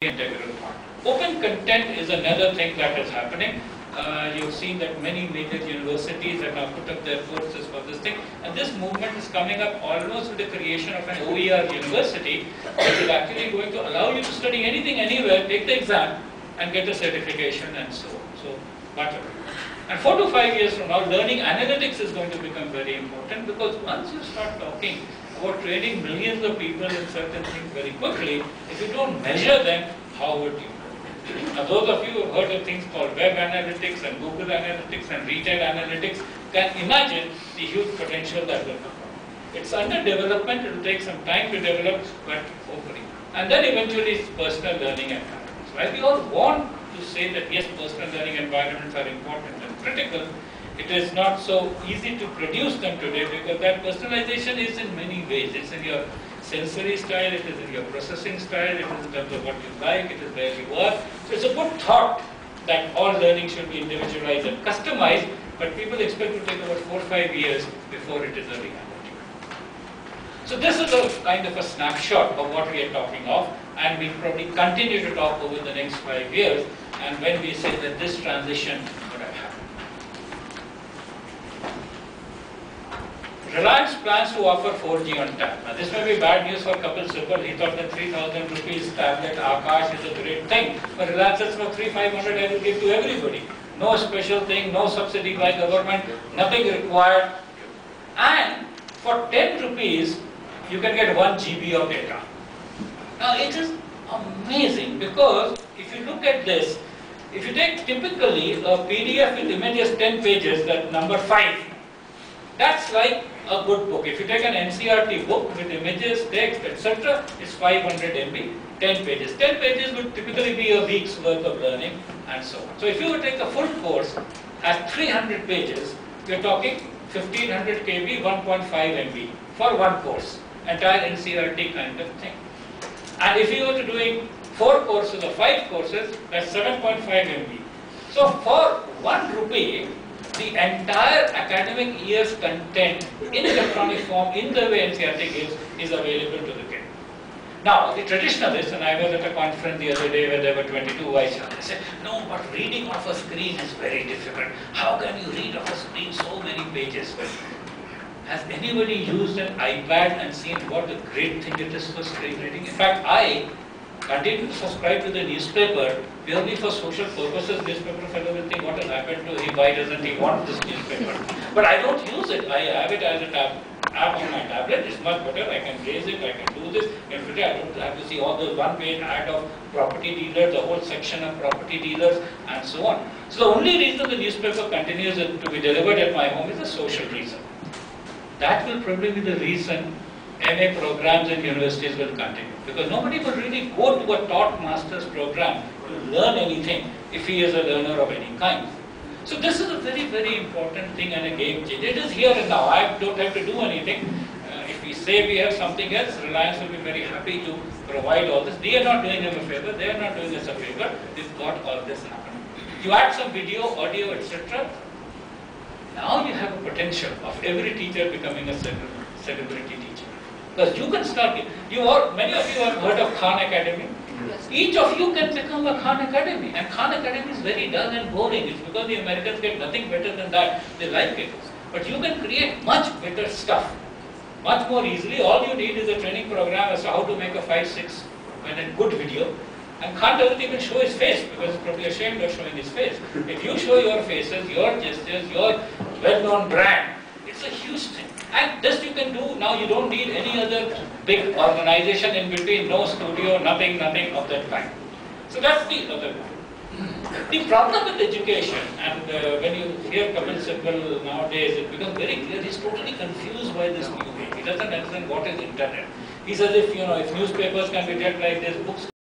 integral part. Open content is another thing that is happening. You've seen that many major universities have now put up their courses for this thing, and this movement is coming up almost with the creation of an OER university, which is actually going to allow you to study anything, anywhere, take the exam, and get a certification and so on. So, whatever. And 4 to 5 years from now, learning analytics is going to become very important, because once you start talking about training millions of people in certain things very quickly, if you don't measure them, how would you? Now, those of you who have heard of things called web analytics and Google analytics and retail analytics can imagine the huge potential that will come. It's under development, it will take some time to develop, but hopefully. And then eventually it's personal learning environments. While we all want to say that yes, personal learning environments are important and critical, it is not so easy to produce them today, because that personalization is in many ways. It's in your sensory style, it is in your processing style, it is in terms of what you like, it is where you are. So it's a good thought that all learning should be individualized and customized, but people expect to take about 4 or 5 years before it is a reality. So this is a kind of a snapshot of what we are talking of, and we'll probably continue to talk over the next 5 years, and when we say that this transition would have happened. Reliance plans to offer 4G on tap. Now this may be bad news for Kapil Sibal. He thought that 3,000 rupees tablet Akash is a great thing. But Reliance says for 3,500 I will give to everybody. No special thing, no subsidy by government, nothing required. And for 10 rupees, you can get 1 GB of data. Now it is amazing, because if you look at this, if you take typically a PDF with images 10 pages, that number 5, that's like a good book. If you take an NCERT book with images, text, etc., it's 500 MB, 10 pages. 10 pages would typically be a week's worth of learning, and so on. So if you would take a full course at 300 pages, you're talking 1500 KB, 1.5 MB for one course, entire NCERT kind of thing. And if you were to doing 4 courses or 5 courses, that's 7.5 MB. So for 1 rupee, the entire academic year's content in electronic form, in the way NCERT gives, is available to the kid. Now, the traditionalists, and I was at a conference the other day where there were 22 vice chancellors, they said, no, but reading off a screen is very difficult. How can you read off a screen so many pages? Has anybody used an iPad and seen what a great thing it is for screen reading? In fact, I continue to subscribe to the newspaper purely for social purposes. Newspaper fellow will think, what has happened to him, why doesn't he want this newspaper? But I don't use it. I have it as an app on my tablet. It's much better. I can raise it, I can do this. I don't have to see all the one-page ad of property dealers, the whole section of property dealers, and so on. So the only reason the newspaper continues to be delivered at my home is a social reason. That will probably be the reason MA programs in universities will continue, because nobody will really go to a taught master's program to learn anything if he is a learner of any kind. So this is a very, very important thing and a game changer. It is here and now. I don't have to do anything. If we say we have something else, Reliance will be very happy to provide all this. They are not doing them a favor. They are not doing us a favor. They've got all this happening. You add some video, audio, etc. Now you have a potential of every teacher becoming a celebrity teacher. Because you can start, many of you have heard of Khan Academy. Yes. Each of you can become a Khan Academy. And Khan Academy is very dull and boring. It's because the Americans get nothing better than that. They like it. But you can create much better stuff, much more easily. All you need is a training program as to how to make a 5-6 minute good video. And Khan doesn't even show his face, because he's probably ashamed of showing his face. If you show your faces, your gestures, your well-known brand, it's a huge thing. And this you can do now. You don't need any other big organization in between, no studio, nothing of that kind. So that's the other one. The problem with education, and when you hear Kapil Sibal nowadays, it becomes very clear he's totally confused by this new way. He doesn't understand what is internet. He says if newspapers can be read like this, books